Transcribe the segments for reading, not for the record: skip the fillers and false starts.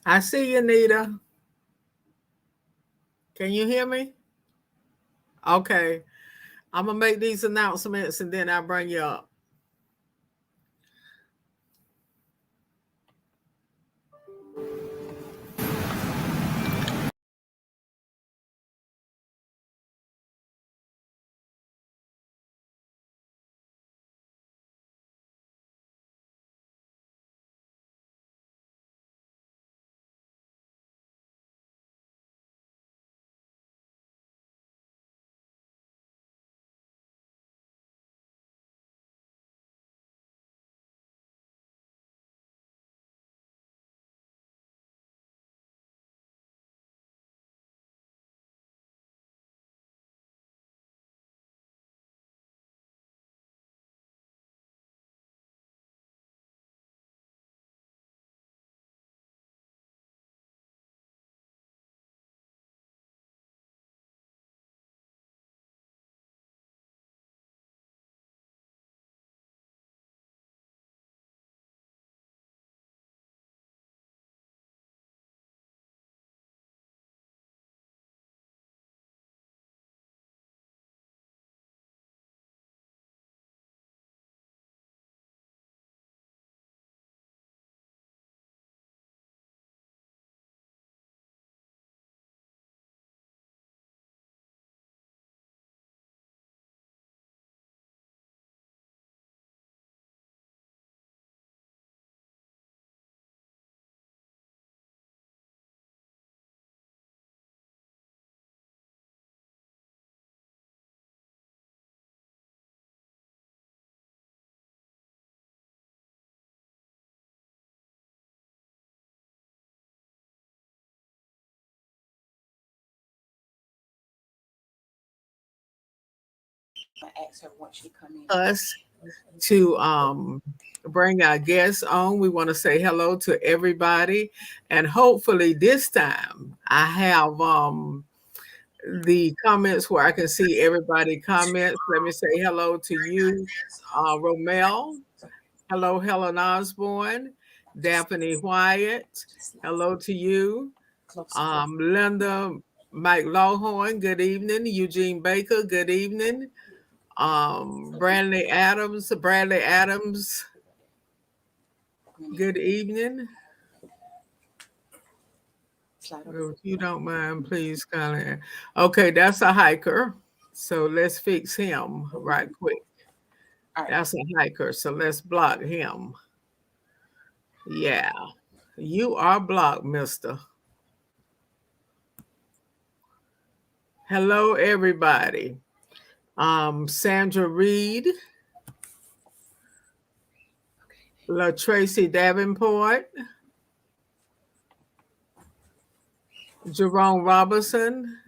I see you, Nita. Can you hear me? Okay. I'm gonna make these announcements and then I'll bring you up. Us to bring our guests on. We want to say hello to everybody, and hopefully this time I have the comments where I can see everybody comments. Let me say hello to you, Romel. Hello, Helen Osborne, Daphne Wyatt. Hello to you, Linda Mike Lawhorn. Good evening, Eugene Baker. Good evening, Bradley Adams. Good evening. If you don't mind, please kind of. Okay, that's a hiker. So let's fix him right quick. That's a hiker. So let's block him. Yeah. You are blocked, mister. Hello, everybody. Sandra Reed, LaTracy Davenport, Jerome Robinson.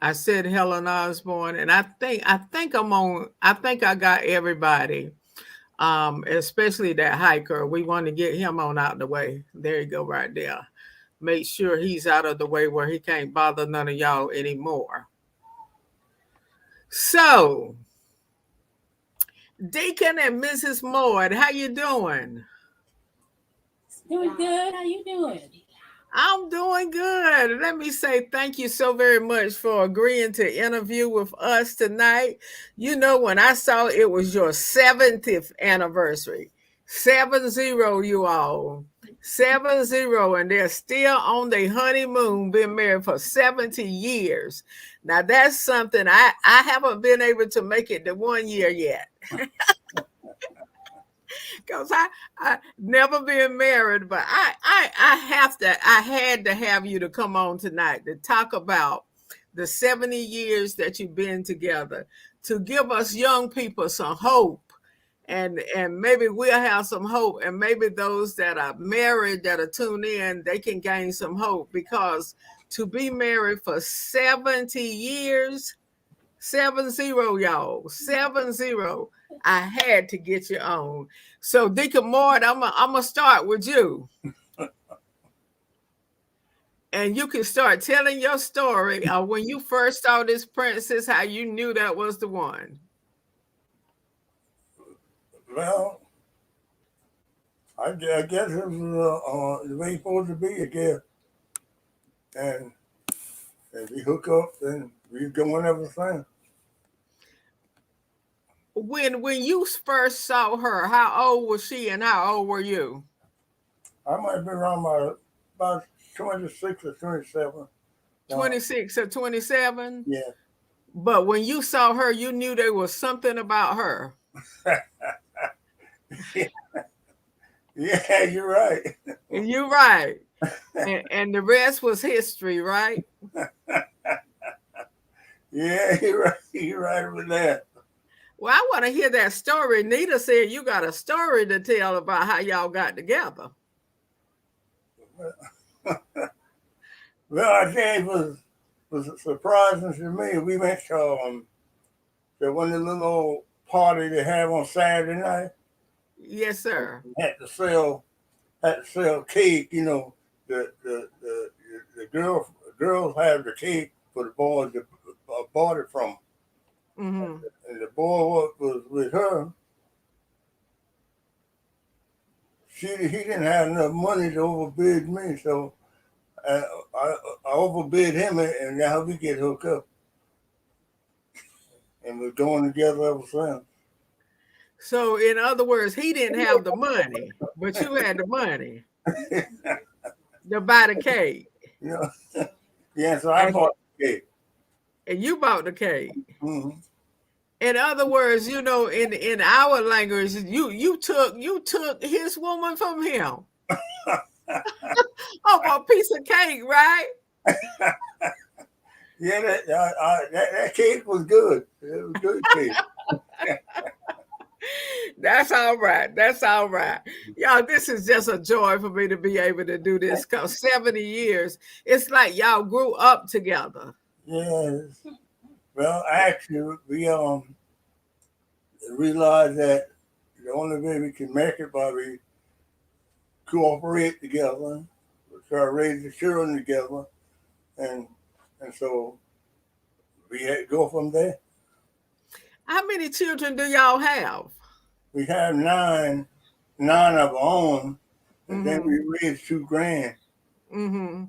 I said Helen Osborne, and I think I got everybody. Especially that hiker. We want to get him on out the way. There you go, right there. Make sure he's out of the way where he can't bother none of y'all anymore. So, Deacon and Mrs. Maud, how you doing? Doing good. How you doing? I'm doing good. Let me say thank you so very much for agreeing to interview with us tonight. You know, when I saw it was your 70th anniversary, 70, you all. 70, and they're still on their honeymoon, been married for 70 years. Now, that's something I haven't been able to make it to 1 year yet. Because I never been married, but I had to have you to come on tonight to talk about the 70 years that you've been together, to give us young people some hope. And maybe we'll have some hope, and maybe those that are married that are tuned in, they can gain some hope, because to be married for 70 years, 70, y'all, 70. I had to get you on. So, Deacon Mord, I'm gonna start with you, and you can start telling your story of when you first saw this princess, how you knew that was the one. Well, I guess it was the way it's supposed to be. I guess and we hook up and we going ever since. When you first saw her, how old was she and how old were you? I might be around about 26 or 27. 26 or 27? Yeah. But when you saw her, you knew there was something about her. Yeah, you're right. You're right. And the rest was history, right? Yeah, you're right. You're right with that. Well, I want to hear that story. Nita said you got a story to tell about how y'all got together. Well, I think it was surprising to me. We went to one of the little party they have on Saturday night. Yes, sir. Had to sell cake. You know, the girls had the cake for the boys that bought it from. Mm-hmm. And the boy was with her. He didn't have enough money to overbid me, so I overbid him, and now we get hooked up, and we're going together ever since. So, in other words, he didn't have the money, but you had the money to buy the cake. You know, yeah. So I bought the cake, and you bought the cake. Mm-hmm. In other words, you know, in our language, you took his woman from him. Oh, for a piece of cake, right? Yeah, that cake was good. It was good cake. That's all right. That's all right. Y'all, this is just a joy for me to be able to do this because 70 years, it's like y'all grew up together. Yes. Well, actually, we realized that the only way we can make it by we cooperate together, try to raise the children together, and so we had to go from there. How many children do y'all have? We have nine of our own, and then we raised 2 grand. Mm-hmm.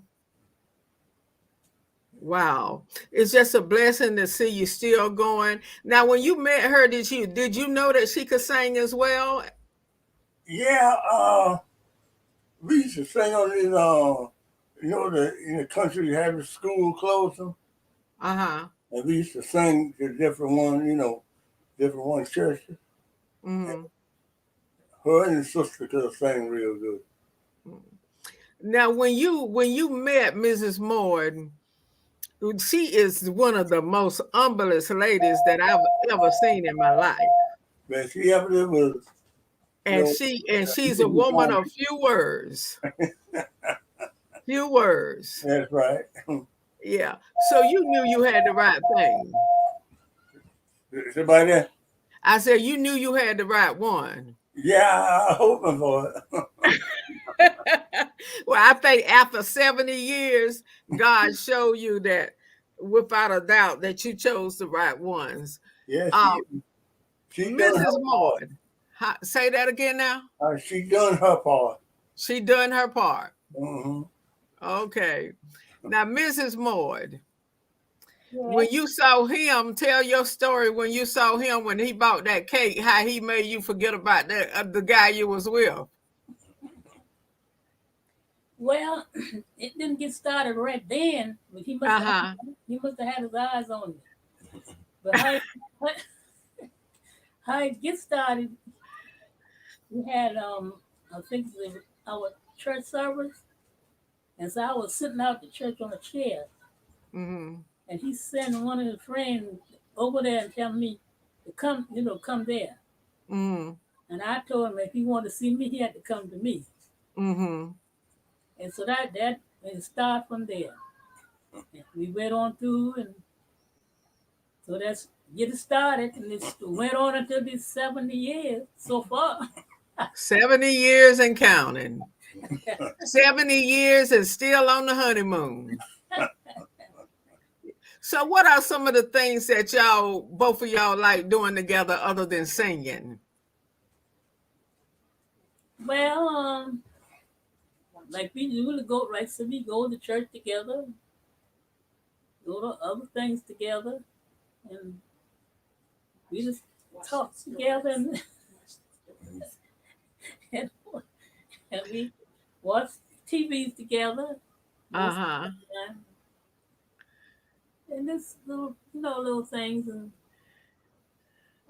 Wow. It's just a blessing to see you still going. Now, when you met her, did you know that she could sing as well? Yeah, we used to sing on this, in the country, you have the school closing. Uh-huh. And we used to sing to different ones churches. Mm-hmm. Her and the sister could sing real good. Now, when you met Mrs. Moore, she is one of the most humblest ladies that I've ever seen in my life. Man, she ever was. And she's a woman of few words. Few words. That's right. Yeah. So you knew you had the right thing. Somebody there? I said you knew you had the right one. Yeah, I'm hoping for it. Well, I think after 70 years, God showed you that without a doubt that you chose the right ones. Yeah, she Mrs. Moore. Say that again now. She done her part. She done her part. Mm-hmm. Okay. Now, Mrs. Moore, when you saw him, tell your story when you saw him when he bought that cake, how he made you forget about that the guy you was with. Well, it didn't get started right then, but he must have had his eyes on me. But how it get started, we had I think our church service, and so I was sitting out the church on a chair, and he sent one of his friends over there and tell me to come there. And I told him if he wanted to see me, he had to come to me. And so that it started from there. And we went on through, and so that's get it started, and it went on until these 70 years so far. 70 years and counting. 70 years and still on the honeymoon. So what are some of the things that both of y'all like doing together other than singing? Well, like we usually go, like so we go to church together, go to other things together, and we just talk together and, and we watch TVs together most Uh-huh. of the time. And this little, little things and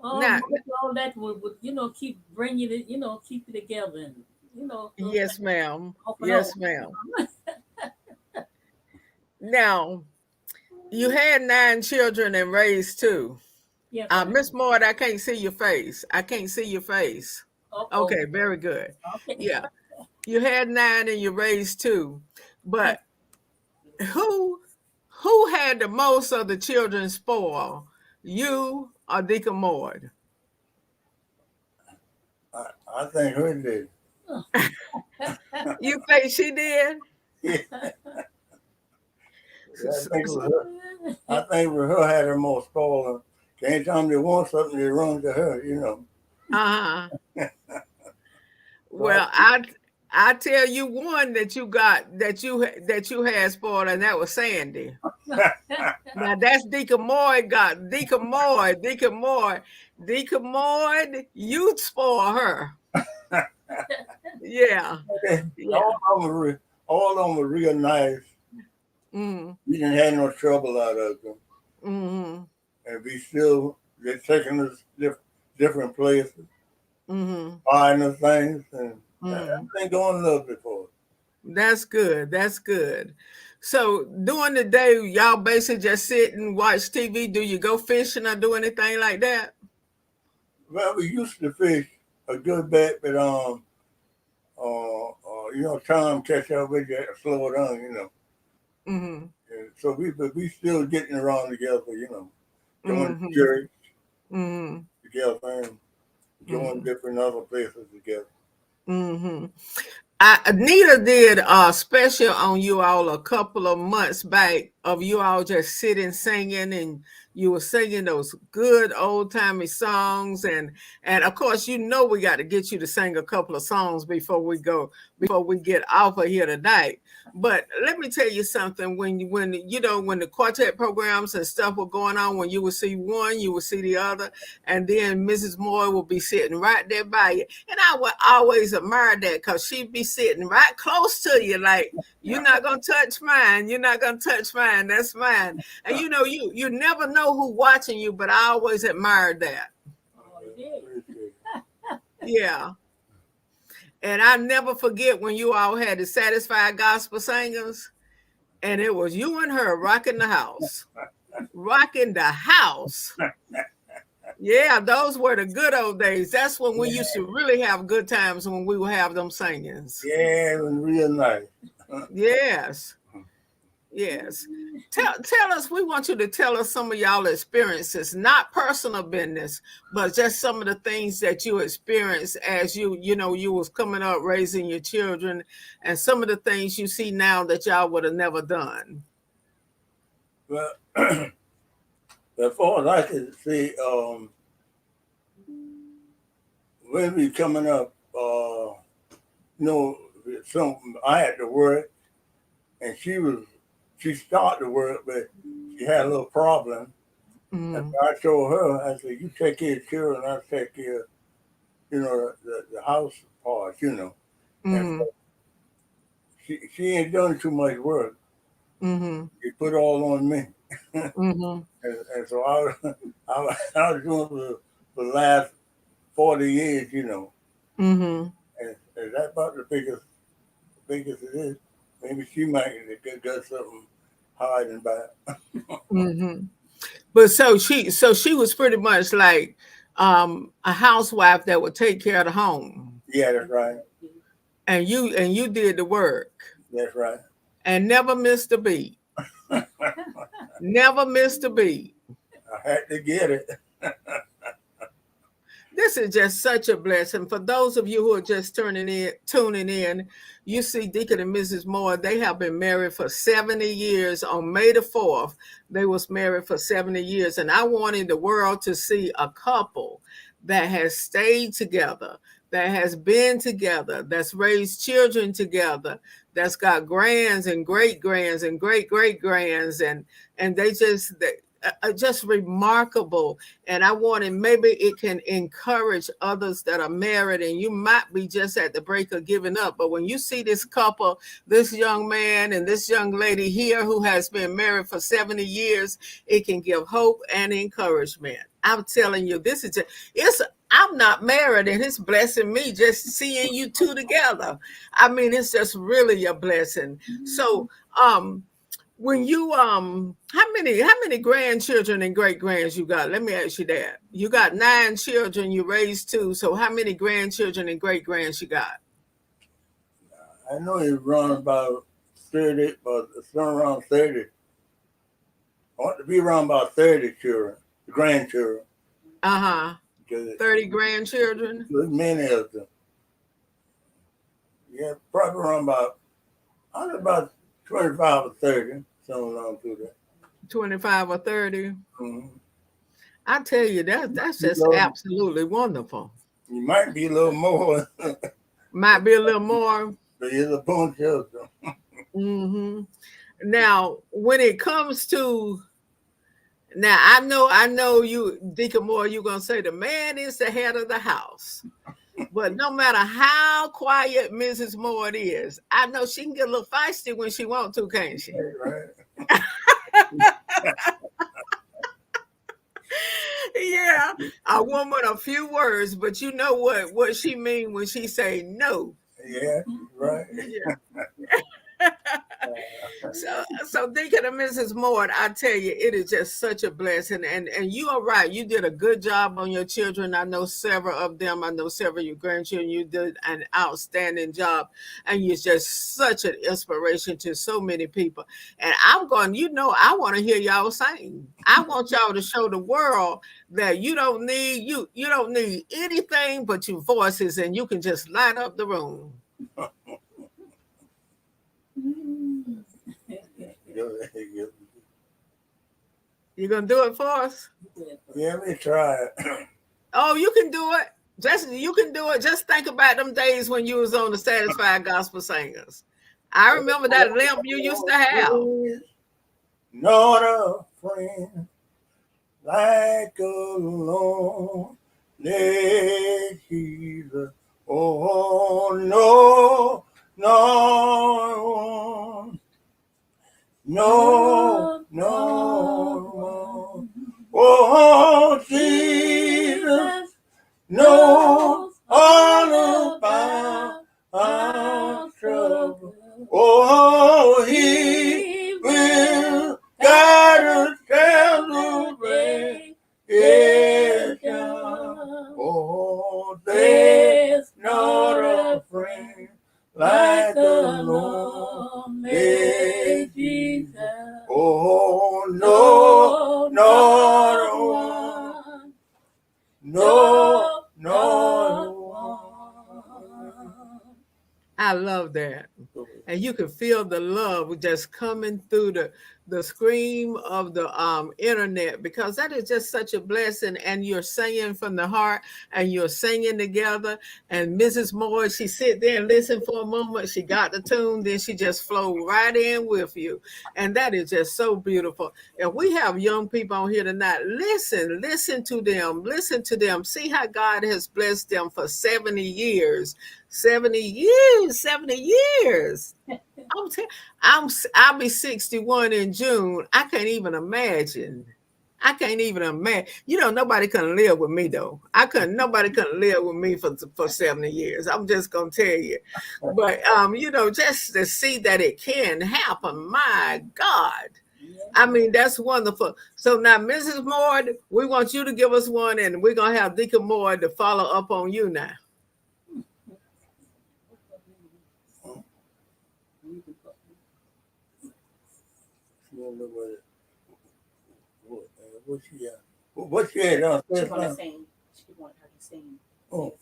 Now, all that would keep bringing it, keep it together and those yes, things ma'am. off and on. Yes, ma'am. Now, you had 9 children and raised 2. Yes, I Miss Maud, I can't see your face. I can't see your face. oh Okay, very good. okay. Yeah. You had 9 and you raised 2. But who who had the most of the children spoiled? You or Deacon Maud? I think her did. You think she did? Yeah, I think it was her. I think with her had her more spoiled. Anytime they want something, they run to her. Uh-huh. But Well, I tell you one that you got that you had spoiled, and that was Sandy. Now that's Deacon Moy got Deacon Moy, Deacon Moy, you spoil her. Yeah, yeah. all of them were real nice. Mm-hmm. We didn't have no trouble out of them, Mm-hmm. and they're taking us different places, Mm-hmm. buying us things, and Mm-hmm. everything going lovely for us. That's good. That's good. So during the day, y'all basically just sit and watch TV. Do you go fishing or do anything like that? Well, we used to fish a good bit, but time catch up with you, slow it down. Mm-hmm. And so we still getting around together, going Mm-hmm. to church Mm-hmm. together and going different other places together. Mm-hmm. Anita did a special on you all a couple of months back of you all just sitting singing, and you were singing those good old timey songs, and of course we got to get you to sing a couple of songs before we get off of here tonight. But let me tell you something: when the quartet programs and stuff were going on, when you would see one, you would see the other, and then Mrs. Moore would be sitting right there by you, and I would always admire that because she'd be sitting right close to you, like you're not gonna touch mine, you're not gonna touch mine, that's mine. And you never know who watching you, but I always admired that. Yeah. And I never forget when you all had the Satisfied Gospel Singers, and it was you and her rocking the house. Rocking the house. Yeah, those were the good old days. That's when we used to really have good times, when we would have them singings. Yeah, it was real nice. Yes. Yes. Tell us, we want you to tell us some of y'all experiences, not personal business, but just some of the things that you experienced as you was coming up raising your children, and some of the things you see now that y'all would have never done. Well, as far as I can see, when we coming up, I had to work, and she started to work, but she had a little problem. Mm-hmm. And I told her, I said, you take care of children, I'll take care of, the house part, Mm-hmm. And so she ain't done too much work. Mm-hmm. She put all on me. Mm-hmm. And so I was doing for the last 40 years, Mm-hmm. And that's about the biggest it is. Maybe she might get something hiding back. Mm-hmm. But so she was pretty much like a housewife that would take care of the home. Yeah, that's right. And you did the work. That's right. And never missed a beat. Never missed a beat. I had to get it. This is just such a blessing. For those of you who are just tuning in, you see Deacon and Mrs. Moore, they have been married for 70 years. On May the 4th, they was married for 70 years. And I wanted the world to see a couple that has stayed together that has been together, that's raised children together, that's got grands and great grands and great great grands, and they just remarkable. And I wanted, maybe it can encourage others that are married and you might be just at the break of giving up. But when you see this couple, this young man and this young lady here who has been married for 70 years, it can give hope and encouragement. I'm telling you, this is just, I'm not married and it's blessing me just seeing you two together. I mean, it's just really a blessing. So, when you how many grandchildren and great grands you got? Let me ask you that. You got 9 children, you raised 2, so how many grandchildren and great grands you got? I know it's around about 30, but it's around 30. I want to be around about 30 children, grandchildren. 30 grandchildren. There's many of them. Yeah, probably around about 25 or 30, something along through that. 25 or 30. Mm-hmm. I tell you, that's just absolutely wonderful. You might be a little more. Might be a little more. But there's a bunch of them. Mm-hmm. Now, when it comes to, now I know you, Deacon Moore, you're gonna say the man is the head of the house. But no matter how quiet Mrs. Moore is, I know she can get a little feisty when she wants to, can't she? Right. Yeah, a woman of few words, but you know what she mean when she say no. Yeah, right. Yeah. So Deacon and Mrs. Moore, I tell you, it is just such a blessing. And you are right. You did a good job on your children. I know several of them. I know several of your grandchildren. You did an outstanding job. And you're just such an inspiration to so many people. And I'm going, I want to hear y'all sing. I want y'all to show the world that you don't need anything but your voices, and you can just light up the room. You gonna do it for us? Yeah, let me try it. Oh, you can do it. You can do it. Just think about them days when you was on the Satisfied Gospel Singers. I remember that limp you used to have. Not a friend like a lonely Jesus. Oh no, no. No, no, oh, Jesus knows all about our trouble. Oh, He will guide us till the oh, there's not a friend like the lonely Jesus. Oh, no, no one. No, no one. I love that. And you can feel the love just coming through the scream of the internet, because that is just such a blessing. And you're singing from the heart and you're singing together. And Mrs. Moore, she sit there and listen for a moment. She got the tune, then she just flowed right in with you. And that is just so beautiful. And we have young people on here tonight. Listen to them. See how God has blessed them for 70 years. 70 years. I'll be 61 in June. I can't even imagine. Nobody can live with me though. Nobody can live with me for 70 years. I'm just gonna tell you. But just to see that it can happen, my God. I mean, that's wonderful. So now, Mrs. Moore, we want you to give us one, and we're gonna have Deacon Moore to follow up on you now. What she had on? She want to sing. She want her to sing. Oh,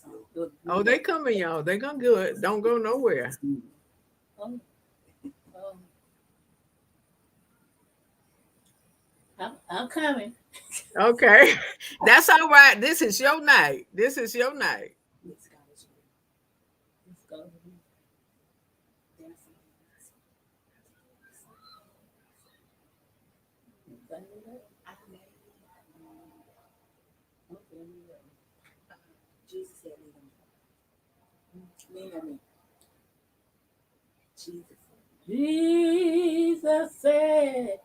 they coming, y'all. They gonna do it. Don't go nowhere. I'm coming. Okay, that's all right. This is your night. Jesus said, lean on me. Jesus. Jesus said,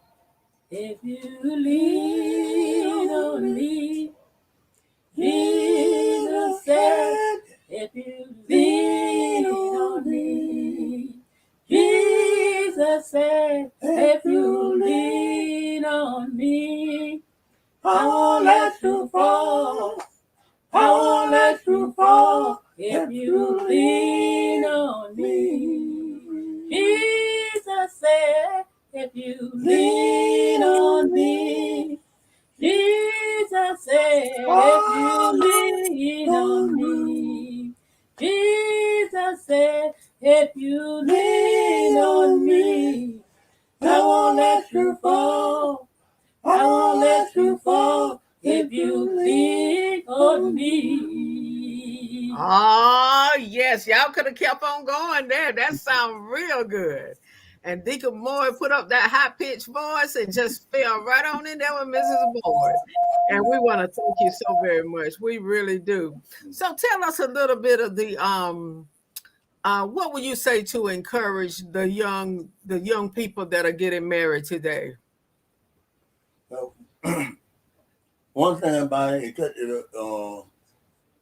if you lean on me, Jesus said, if you lean on me, Jesus said, if you lean on me, I won't let you fall. I won't let you fall if you lean on me. Jesus said, if you lean on me. Jesus said, if you lean on me. Jesus said, if you lean on me, I won't let you fall. I won't let you fall if you lean on me. Oh, yes. Y'all could have kept on going there. That sounds real good. And Deacon Moore put up that high pitched voice and just fell right on in there with Mrs. Boyd. And we want to thank you so very much. We really do. So tell us a little bit of the what would you say to encourage the young people that are getting married today? So, one thing about it,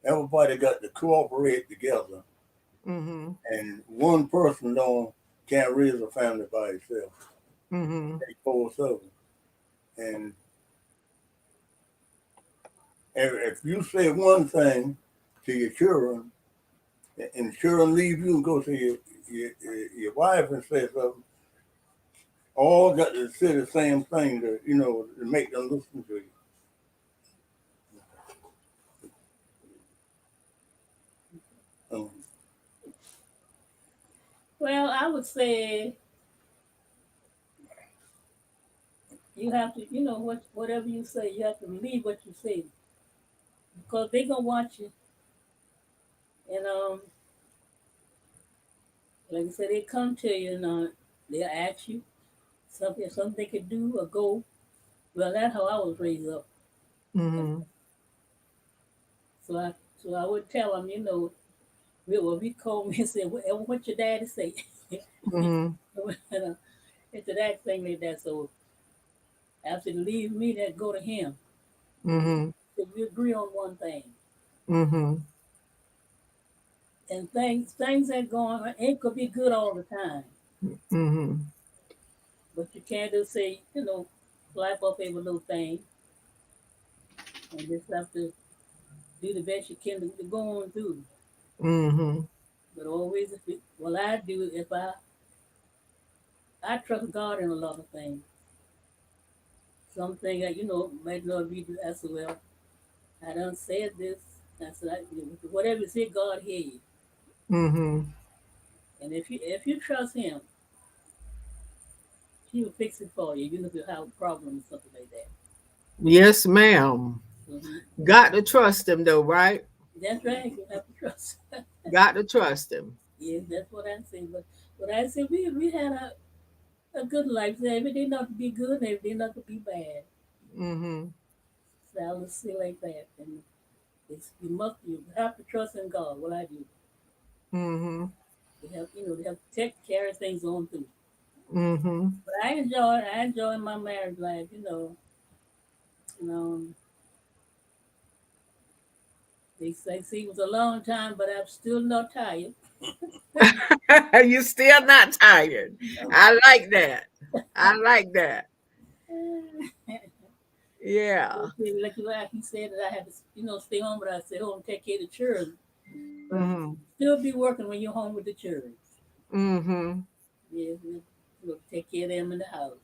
everybody got to cooperate together, Mm-hmm. and one person can't raise a family by himself. Mm-hmm. Take 4 of them, and if you say one thing to your children, and children leave you and go to your wife and say something, all got to say the same thing to make them listen to you. Well, I would say you have to, whatever you say, you have to believe what you say. Because they're going to watch you. And like I said, they come to you and they'll ask you something they could do or go. Well, that's how I was raised up. Mm-hmm. So I would tell them, we call me and say, what your daddy say? Mm-hmm. It's that thing like that. So after they leave me, that go to him. Mm-hmm. So we agree on one thing. Mm-hmm. And things that going ain't could be good all the time. Mm-hmm. But you can't just say, life up every little thing and just have to do the best you can to go on through. Mm-hmm. But always, I do if I trust God in a lot of things. Something that might not be as well. I done said this. I said, whatever you say, God hear you. Mm-hmm. And if you trust Him, He will fix it for you. Even if you have a problem or something like that. Yes, ma'am. Mm-hmm. Got to trust him though, right? That's right. You have to trust. Got to trust him. Yes, that's what I say. But I say we had a good life. Every day not to be good, every day not to be bad. Mm-hmm. So I would say like that. And you have to trust in God. What I do. Mm-hmm. They have to take care of things on through. Mm-hmm. But I enjoy my marriage life. And, they say it was a long time, but I'm still not tired. You still not tired. I like that. I like that. Yeah. Like he said that I had to, stay home, but I stay home and take care of the children. But Mm-hmm. still be working when you're home with the children. Mm-hmm. Yeah, take care of them in the house.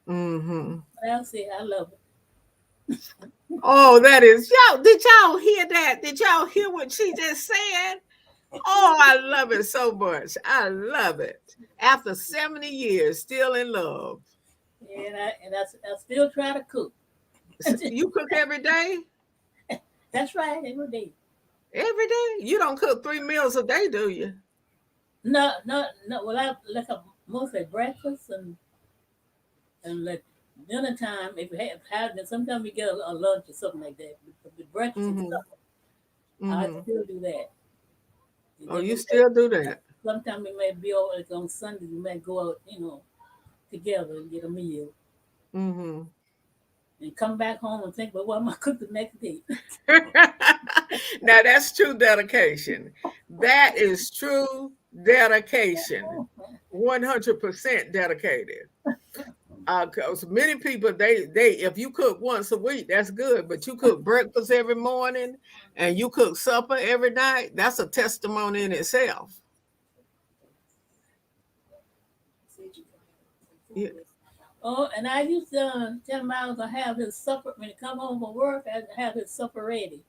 Mm-hmm. But I'll say I love Oh, that is y'all. Did y'all hear that? Did y'all hear what she just said? Oh, I love it so much. I love it. After 70 years, still in love. it. And I still try to cook. You cook every day? That's right, every day. Every day? You don't cook 3 meals a day, do you? No, no, no. Well, I like mostly breakfast and like dinner time. If we have sometimes we get a lunch or something like that. But the breakfast and Mm-hmm. stuff. I Mhm. still do that. And Oh, then you we still do that? sometimes we may be over like on Sunday. We may go out, together and get a meal, Mm-hmm. and come back home and think, well, what am I cook the next day? Now that's true dedication. That is true dedication. 100% dedicated. Because many people, they if you cook once a week, that's good. But you cook breakfast every morning and you cook supper every night, that's a testimony in itself. Yeah. Oh, and I used to tell him I was gonna have his supper when he come home from work. I have his supper ready.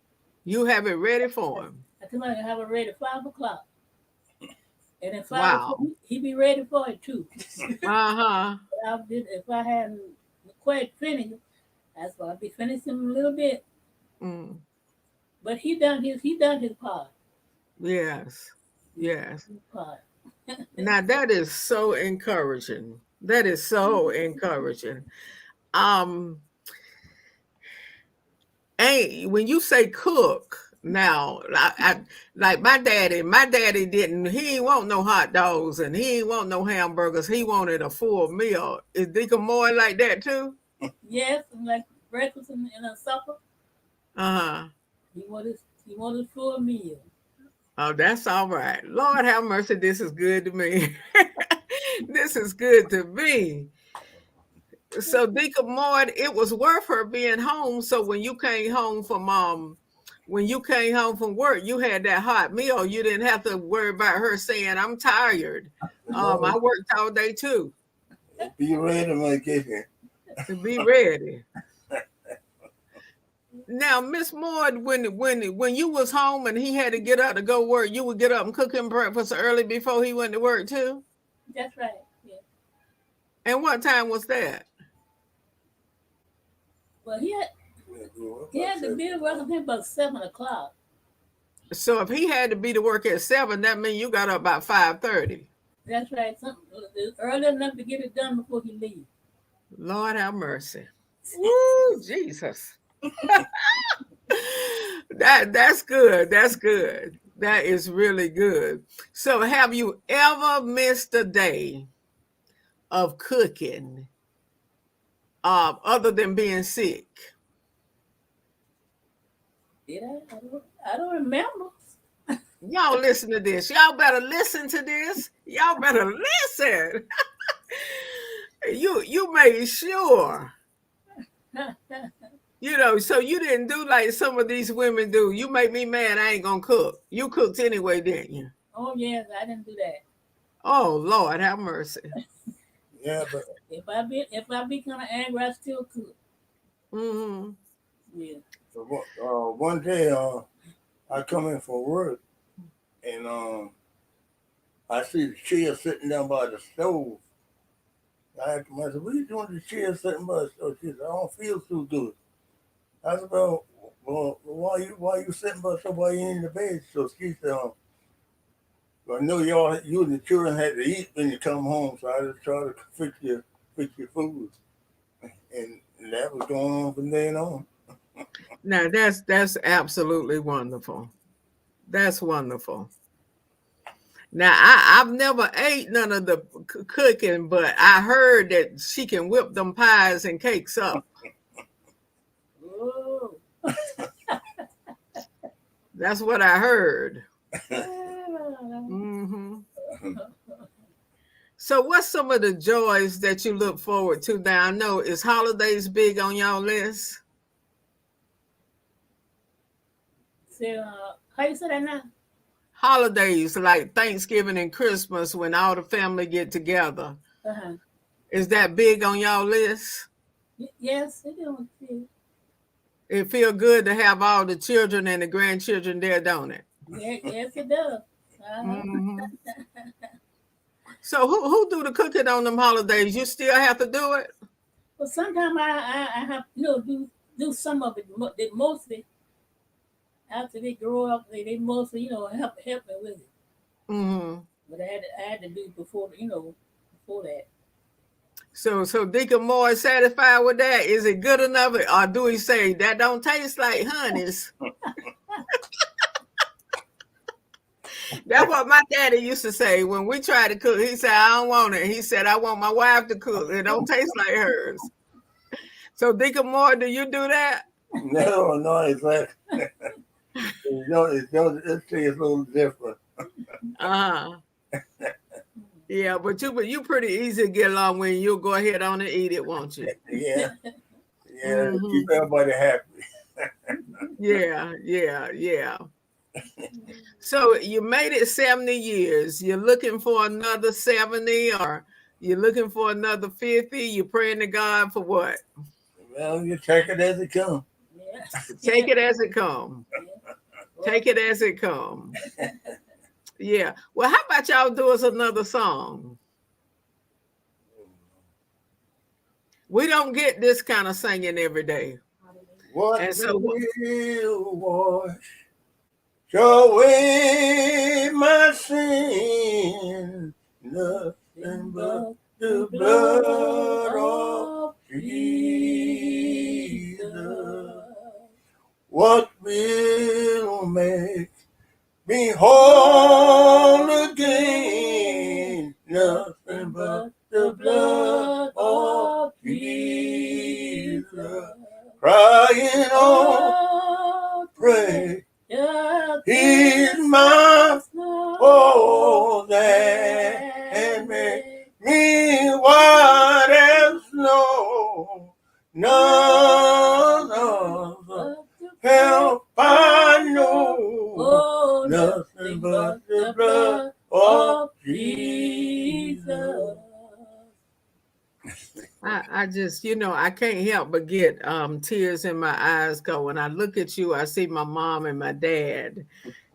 You have it ready for him. I told him I have it ready at 5 o'clock, and at 5 o'clock Wow. he be ready for it too. Uh-huh. If I hadn't quite finished, that's why I'd be finishing a little bit. Mm. But he done his part. Yes. Yes. His part. Now that is so encouraging. That is so encouraging. Um, when you say cook, now like my daddy didn't. He ain't want no hot dogs and he ain't want no hamburgers. He wanted a full meal. Is Deacon Moore like that too? Yes, and like breakfast and a supper. Uh-huh. He wanted full meal. Oh, that's all right. Lord have mercy. This is good to me. This is good to me. So Deacon Moore, it was worth her being home. So when you came home from work, you had that hot meal. You didn't have to worry about her saying, "I'm tired." I worked all day too. Be ready when I get here. To be ready. Now, Miss Moore, when you was home and he had to get up to go work, you would get up and cook him breakfast early before he went to work too. That's right. Yeah. And what time was that? Well, he had to be working here about 7 o'clock. So if he had to be to work at 7, that means you got up about 5:30. That's right. It's early enough to get it done before he leaves. Lord have mercy. Woo, Jesus. That's good. That's good. That is really good. So have you ever missed a day of cooking other than being sick? Did I? I don't remember. Y'all listen to this. Y'all better listen to this. Y'all better listen. You made sure. So you didn't do like some of these women do. You make me mad, I ain't gonna cook. You cooked anyway, didn't you? Oh yes, I didn't do that. Oh Lord, have mercy. Yeah, but If I be kind of angry, I still cook. Mm-hmm. Yeah. one day I come in for work and I see the chair sitting down by the stove. I asked myself, "What are you doing with the chair sitting by the stove?" She said, "I don't feel too good." I said, "Well, why you sitting by the stove? Why you ain't in the bed?" So she said, "I know you and the children had to eat when you come home, so I just try to fix your food." And that was going on from then on. Now that's absolutely wonderful. That's wonderful. Now I've never ate none of the cooking, but I heard that she can whip them pies and cakes up. Oh. That's what I heard. Mm-hmm. So what's some of the joys that you look forward to now? I know is holidays big on y'all list? So, how you say that now? Holidays like Thanksgiving and Christmas when all the family get together. Uh-huh. Is that big on y'all list? Yes, it is. It feel good to have all the children and the grandchildren there, don't it? Yes, it does. Uh-huh. Mm-hmm. So who do the cooking on them holidays? You still have to do it? Well, sometimes I have do some of it. They mostly after they grow up, they mostly help me with it. Mm-hmm. But I had to do it before that. So Deacon Moore is satisfied with that? Is it good enough, or do he say that don't taste like honeys? That's what my daddy used to say when we tried to cook. He said, I don't want it. He said, I want my wife to cook. It don't taste like hers. So, Deacon Moore, do you do that? No, exactly. It's a little different. Uh-huh. Yeah, but you pretty easy to get along when you'll go ahead on and eat it, won't you? Yeah. Keep everybody happy. Yeah. So you made it 70 years. You're looking for another 70, or you're looking for another 50? You're praying to God for what? Well, you take it as it comes. Yeah. Take it as it comes. Take it as it comes. Yeah. Well, how about y'all do us another song? We don't get this kind of singing every day. What And so will wash away my sin? Nothing but the blood of Jesus. What will make me whole again? Nothing but the blood of Jesus. Crying on, pray, he's my oh, and make me white as snow. No, help I know, nothing but the blood of Jesus. I just, I can't help but get tears in my eyes, because when I look at you, I see my mom and my dad,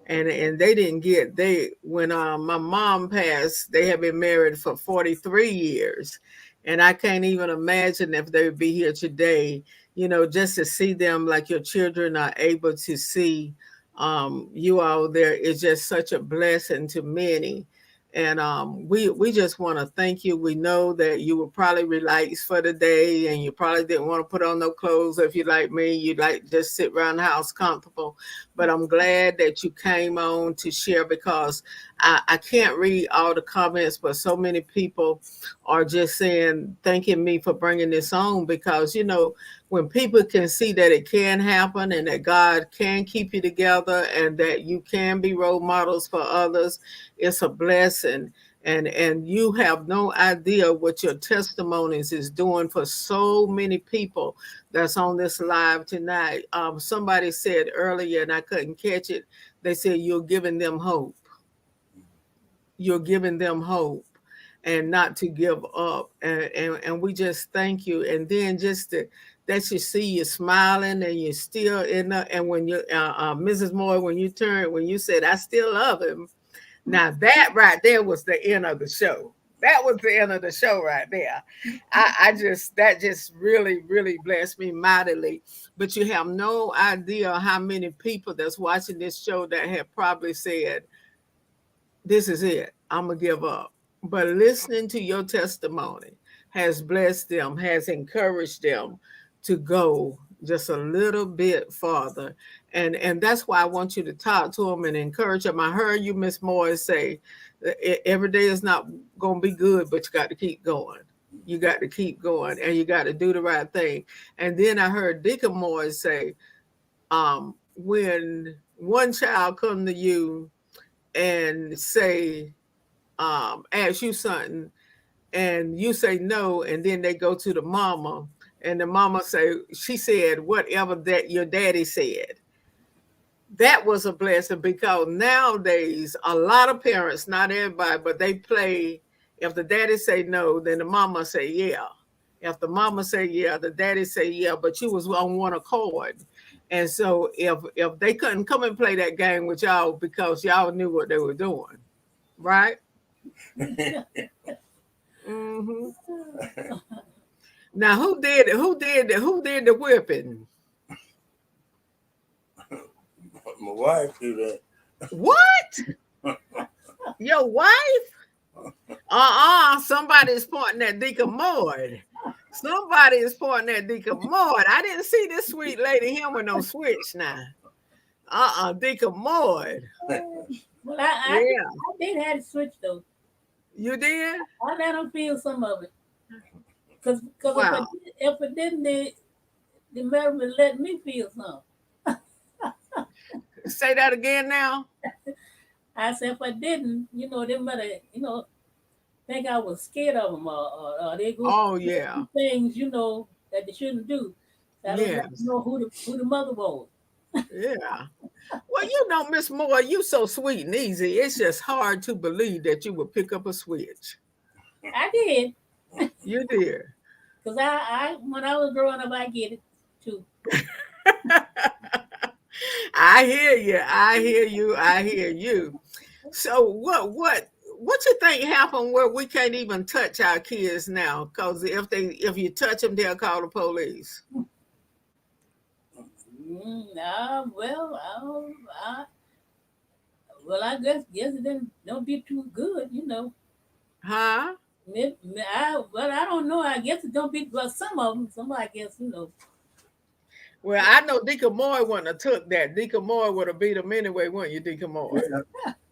and they didn't get, when my mom passed, they had been married for 43 years, and I can't even imagine if they would be here today, just to see them like your children are able to see you all there is just such a blessing to many. And we just want to thank you. We know that you were probably relaxed for the day, and you probably didn't want to put on no clothes. If you're like me, you'd like just sit around the house comfortable. But I'm glad that you came on to share, because I can't read all the comments, but so many people are just thanking me for bringing this on, because, when people can see that it can happen and that God can keep you together and that you can be role models for others, it's a blessing. And you have no idea what your testimonies is doing for so many people that's on this live tonight. Somebody said earlier, and I couldn't catch it, they said you're giving them hope. You're giving them hope and not to give up. And we just thank you. And then just that you see you smiling and you're still and when you, Mrs. Moore, when you said, I still love him. Now that right there was the end of the show. That was the end of the show right there. That just really, really blessed me mightily. But you have no idea how many people that's watching this show that have probably said, this is it, I'm going to give up. But listening to your testimony has blessed them, has encouraged them to go just a little bit farther. And that's why I want you to talk to them and encourage them. I heard you, Miss Moore, say every day is not going to be good, but you got to keep going. You got to keep going, and you got to do the right thing. And then I heard Deacon Moore say, when one child come to you and say, ask you something, and you say no, and then they go to the mama, and the mama she said whatever that your daddy said. That was a blessing, because nowadays a lot of parents, not everybody, but they play, if the daddy say no, then the mama say yeah. If the mama say yeah, the daddy say yeah, but you was on one accord. And so if they couldn't come and play that game with y'all because y'all knew what they were doing, right? Mm-hmm. Now who did the whipping? My wife did that. What? Your wife? Somebody's pointing at Deacon Moore. Somebody is pointing at Deacon Moore. I didn't see this sweet lady here with no switch now. Deacon Moore. Well, Yeah, I did have to switch though. you did? I let them feel some of it. Cause Wow. if it didn't, the mayor would let me feel some. Say that again now. I said if I didn't, they better, think I was scared of them or they go Oh yeah. do things, that they shouldn't do. So I don't Yes. know who the mother was. Yeah. Well, Miss Moore, you so sweet and easy. It's just hard to believe that you would pick up a switch. I did. You did. Cause I when I was growing up, I get it too. I hear you. I hear you. I hear you. So what you think happened where we can't even touch our kids now? Because if you touch them, they'll call the police. I guess it didn't don't be too good, Huh? I don't know. I guess it don't be, well, some of them. Some, I guess, Well, I know Deacon Moore wouldn't have took that. Deacon Moore would have beat him anyway, wouldn't you, Deacon Moore?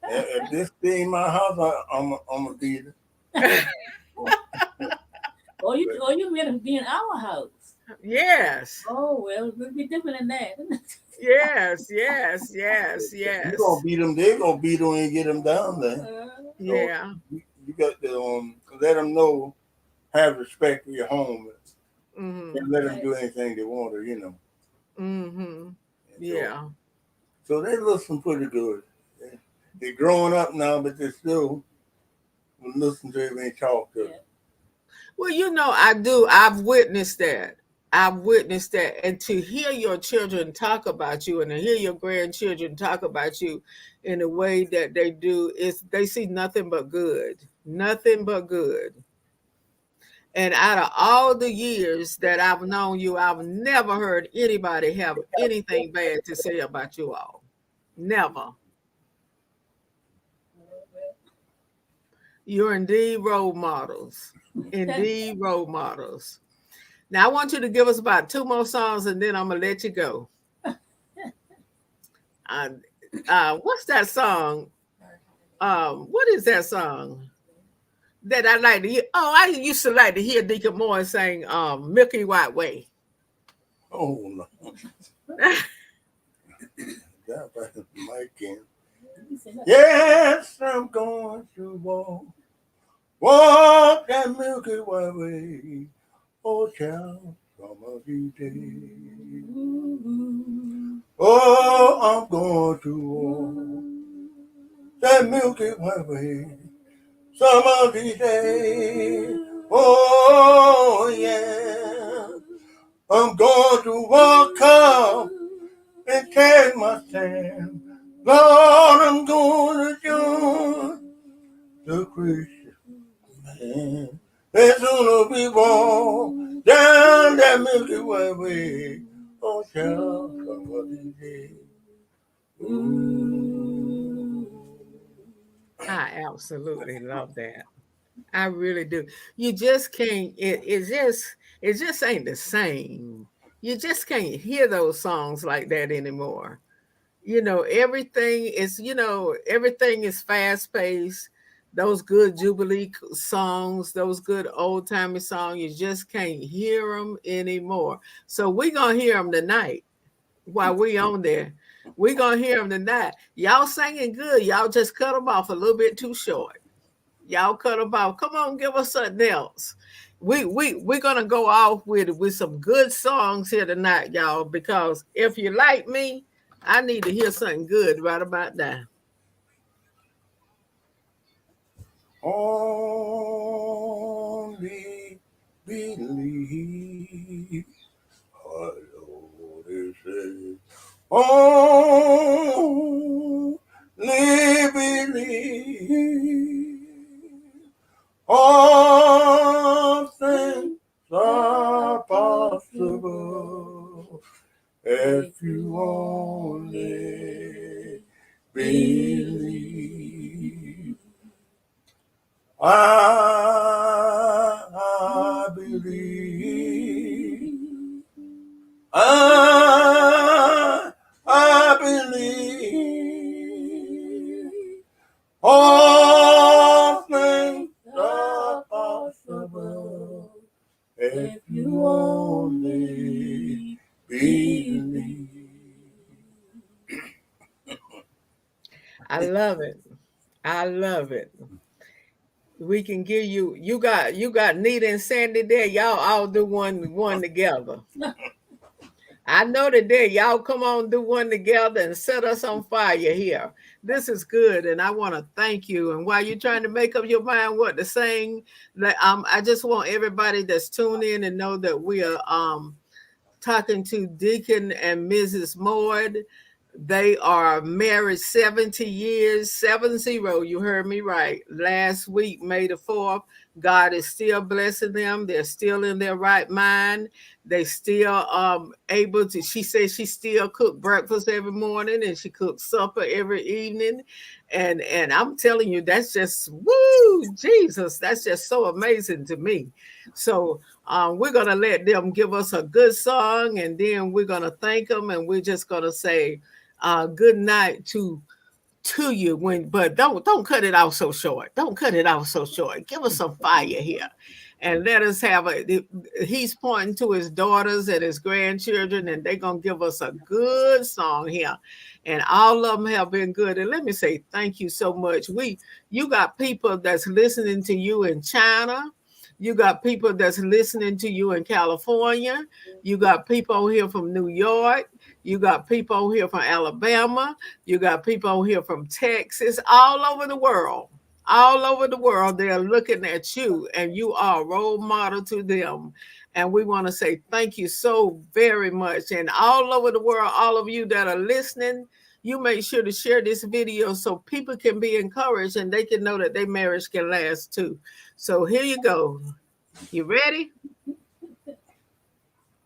If this be in my house, I'm a beat it. or you meant to be in our house. Yes. Oh well, it would be different than that. Yes. You gonna beat them, they gonna beat them and get them down there. Yeah. You got to let them know, have respect for your home, Mm-hmm. and let them do anything they want to, Mm-hmm. Yeah. So they listen pretty good. They're growing up now, but they still will listen to him and talk to him. Yeah. Well, I do. I've witnessed that. And to hear your children talk about you and to hear your grandchildren talk about you in the way that they do, is they see nothing but good. Nothing but good. And out of all the years that I've known you, I've never heard anybody have anything bad to say about you all. Never. You're indeed role models. Indeed role models. Now, I want you to give us about 2 more songs and then I'm going to let you go. What's that song? What is that song that I like to hear? Oh, I used to like to hear Deacon Moore sing Milky White Way. Oh, no. That was my king. Yes, I'm going to walk that Milky White Way. Oh, child, some of these days. Oh, I'm going to walk that Milky White Way. Some of these days. Oh, yeah. I'm going to walk up and take my stand. Lord, I'm going to join the Christian man. There's gonna be born down that Milky Way. Oh, child, come on these days. I absolutely love that. I really do. You just can't. It just ain't the same. You just can't hear those songs like that anymore. Everything is fast paced. Those good Jubilee songs, those good old timey songs, you just can't hear them anymore. So we're going to hear them tonight while we on there. We're going to hear them tonight. Y'all singing good. Y'all just cut them off a little bit too short. Y'all cut them off. Come on, give us something else. We're going to go off with some good songs here tonight, y'all, because if you like me, I need to hear something good right about now. Only believe. Our Lord is said. Only believe. All things are possible if you only believe. I believe. I believe. All things are possible if you only believe. I love it. I love it. We can give you got Nita and Sandy there. Y'all all do one together. I know that there y'all come on do one together and set us on fire here. This is good, and I want to thank you. And while you're trying to make up your mind what to sing, I just want everybody that's tuned in and know that we are talking to Deacon and Mrs. Moyd. They are married 70 years, 70. You heard me right. Last week, May the 4th, God is still blessing them. They're still in their right mind. They still able to, she says she still cook breakfast every morning and she cooks supper every evening. And I'm telling you, that's just, woo, Jesus, that's just so amazing to me. So we're going to let them give us a good song, and then we're going to thank them, and we're just going to say, good night to you, but don't cut it off so short. Don't cut it off so short. Give us some fire here, and let us have he's pointing to his daughters and his grandchildren, and they're gonna give us a good song here, and all of them have been good. And let me say thank you so much. You got people that's listening to you in China. You got people that's listening to you in California. You got people here from New York. You got people here from Alabama. You got people here from Texas, all over the world. All over the world, they're looking at you, and you are a role model to them. And we want to say thank you so very much. And all over the world, all of you that are listening, you make sure to share this video so people can be encouraged and they can know that their marriage can last too. So here you go. You ready?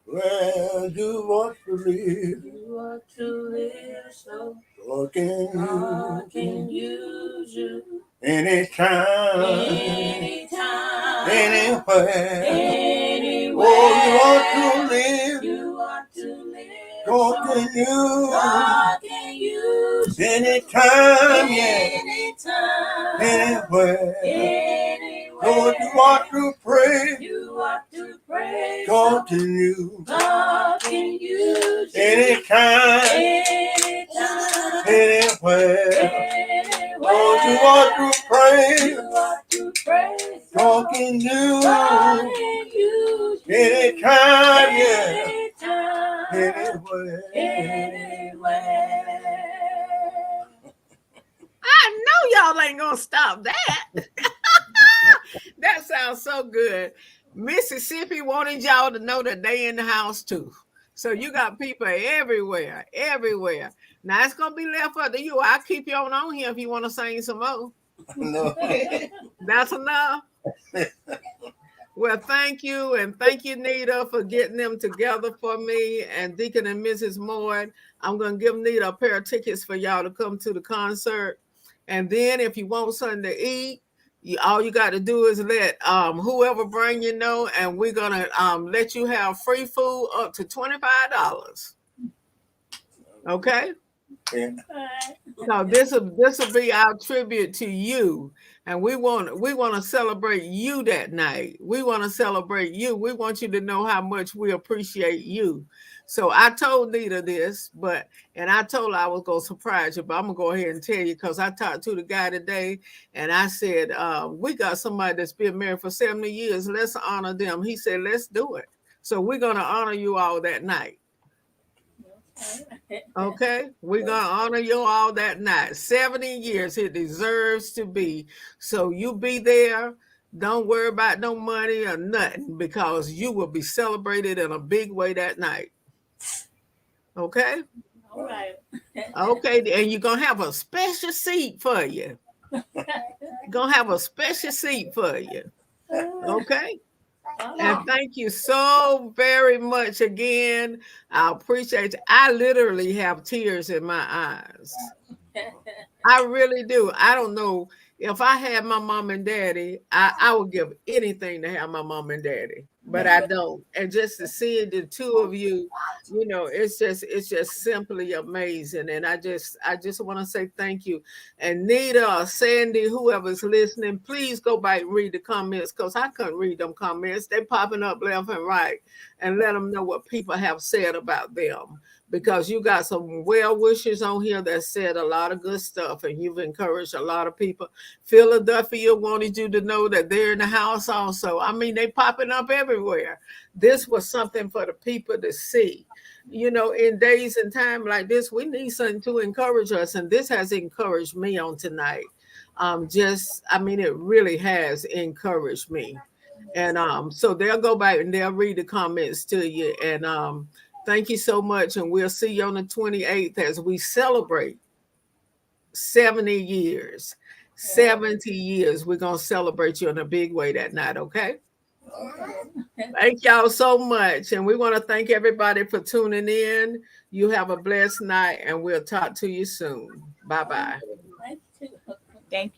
Well, you want to live. You want to live so God God can can use you anytime, anytime, anywhere. anywhere. Oh, you want to live. You want to live God so can use God can use you anytime, yeah, anytime, anywhere. anywhere. Lord, you want to pray. You want to pray God so can use God can use you anytime, anytime, anywhere. anywhere. Lord, you want to pray. You want to pray so God can God use can use you anytime, yeah, anytime, anywhere. anywhere. I know y'all ain't gonna stop that. That sounds so good. Mississippi wanted y'all to know that they in the house too. So you got people everywhere, everywhere. Now it's gonna be left up to you. I'll keep you on here if you want to sing some more. No. That's enough. Well, thank you, and thank you, Nita, for getting them together for me, and Deacon and Mrs. Moyd. I'm gonna give Nita a pair of tickets for y'all to come to the concert. And then if you want something to eat, all you got to do is let whoever bring and we're gonna let you have free food up to $25. Okay. Yeah. So this will be our tribute to you, and we want to celebrate you that night. We want to celebrate you. We want you to know how much we appreciate you. So I told Nita this, and I told her I was gonna surprise you, but I'm gonna go ahead and tell you because I talked to the guy today, and I said we got somebody that's been married for 70 years. Let's honor them. He said, let's do it. So we're gonna honor you all that night. Okay, we're gonna honor you all that night. 70 years, it deserves to be. So you be there. Don't worry about no money or nothing because you will be celebrated in a big way that night. Okay. All right. Okay, and you're gonna have a special seat for you. Gonna have a special seat for you. Okay. And thank you so very much again. I appreciate you. I literally have tears in my eyes. I really do. I don't know. If I had my mom and daddy, I would give anything to have my mom and daddy. but I don't. And just to see the two of you, you know, it's just simply amazing. And I just want to say thank you. And Nita or Sandy, whoever's listening, please go back and read the comments, because I couldn't read them comments. They're popping up left and right, and let them know what people have said about them. Because you got some well wishers on here that said a lot of good stuff, and you've encouraged a lot of people. Philadelphia wanted you to know that they're in the house also. I mean, they popping up everywhere. This was something for the people to see. You know, in days and time like this, we need something to encourage us, and this has encouraged me on tonight. It really has encouraged me. And so they'll go back and they'll read the comments to you. And thank you so much. And we'll see you on the 28th as we celebrate 70 years. 70 years. We're going to celebrate you in a big way that night, okay? Thank y'all so much. And we want to thank everybody for tuning in. You have a blessed night, and we'll talk to you soon. Bye-bye. Thank you. Thank you.